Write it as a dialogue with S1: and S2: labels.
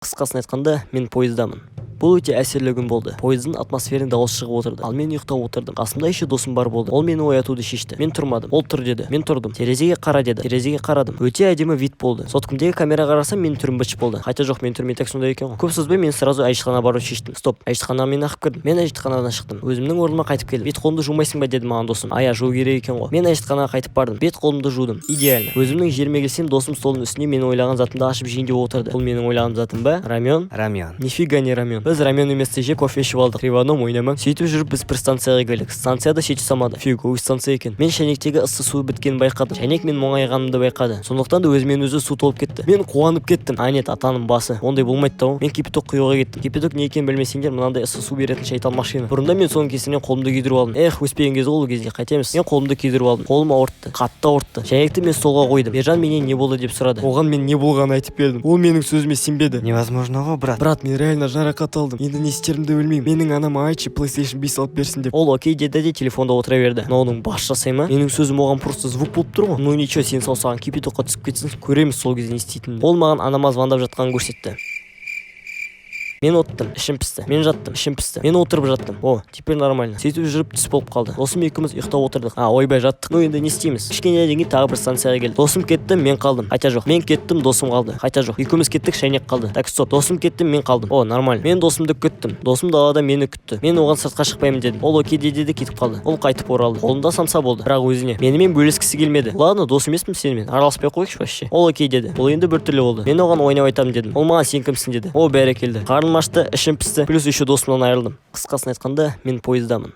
S1: Қысқасын айтқанда, мен пойыздамын. Бұл өте әсерлі күн болды. Пойыздың атмосферин дауыс шығып отырды. Ал мен ұйықтап отырдым. Қасымда еще досым бар болды. Ол мені оятуды шешті. Мен тұрмадым. Ол тұр деді. Мен тұрдым. Терезеге қара деді. Терезеге қарадым. Өте әдемі вид болды. Соткамдегі камераға қарасам, менің түрім быт болды. Хотя жоқ, менің түрім тек сондай екен ғой. Көп сөзбен мен сразу әжетханаға баруды шештім. Стоп, әжетханаға мен ағып кірдім. Мен әжетханадан шықтым. Өзімнің орныма қайтып келдім. Бет қолымды жумайсың ба деді маған досым. Ая, жуу керек екен ғой. Мен әжетханаға қайтып бардым. Бет қолымды жудым. Идеально. Өзімнің жеріме келсем, досым столдың үстіне менің ойлаған затымды ашып жейін деп отырды. Бұл менің ойлаған затым ба? Рамен? Нифига не рамен. Біз рамен еместе жеп кофе ішіп алдық. Кривоном ойнамаң. Сөйтіп жүріп біз бір станцияға келдік. Станцияда шеше самады. Фига, станция екен. Мен шәйнектегі ыссы су біткенін байқадым. Шәйнек мен мұңайғанымды байқады. Сондықтан да өзімен өзі су толып кетті. Мен қуанып кеттім. Айнет атаның басы. Ондай болмайды да. Мен кипяток құюға кеттім. Кипяток не екенін білмесеңдер, мынандай ыссы су беретін шайтан машина. Бұрында мен соның кесірінен қолымды күйдіріп алдым. Өспеген кез ол кезде қайтеміз. Мен қолымды күйдіріп алдым. Қолым ауыртты. Қатты ауыртты. Шәйнекті мен столға қойдым. Ержан менен не болды деп сұрады. Оған мен не болғанын айтып бердім. Ол менің сөзіме сенбеді.
S2: Невозможно ғой, брат.
S1: Брат, мен реально жарақат алдым. Енді не істерімді білмеймін. Менің анама айтшы PlayStation 5 алып берсін деп. Ол окей деді де телефонда отыра берді. Но оның бас жасай ма? Менің сөзім оған просто звук болып тұр ғой. Ну ничего, сен саусағын кипятокқа түсіп кетсін. Көреміз сол кезде не істейтінін. Ол маған анама звондап жатқанын көрсетті. Мен оттым, ішім пісті. Мен жаттым, ішім пісті. Мен отырып жаттым. О, теперь нормально. Сөйтіп жүріп түс болып қалды. Досым екеуміз ұйықтап отырдық. Ойбай жаттық. Ну енді не істейміз? Кішкенеден кейін тағы бір станцияға келдік. Досым кетті, мен қалдым. Хотя жоқ. Мен кеттім, досым қалды. Хотя жоқ. Екеуміз кеттік, шәйнек қалды. Так стоп. Досым кетті, мен қалдым. О, нормально. Мен досымды күттім. Досым далада мені күтті. Мен оған сыртқа шықпаймын дедім. Ол окей деді де кетіп қалды. Ол қайтып оралды. Қолында самса болды. Бірақ өзіне менімен бөліскісі келмеді. Ладно, дос емеспін сенімен. Араласпай қойшы вообще. Ол окей деді. Ол енді біртүрлі болды. Мен оған ойнап айтамын дедім. Ол маған сен кімсің деді. О, бәрекелді. Қарным ашты, ішім пісті. Плюс еще досымнан айырылдым. Қысқасын айтқанда, мен пойыздамын.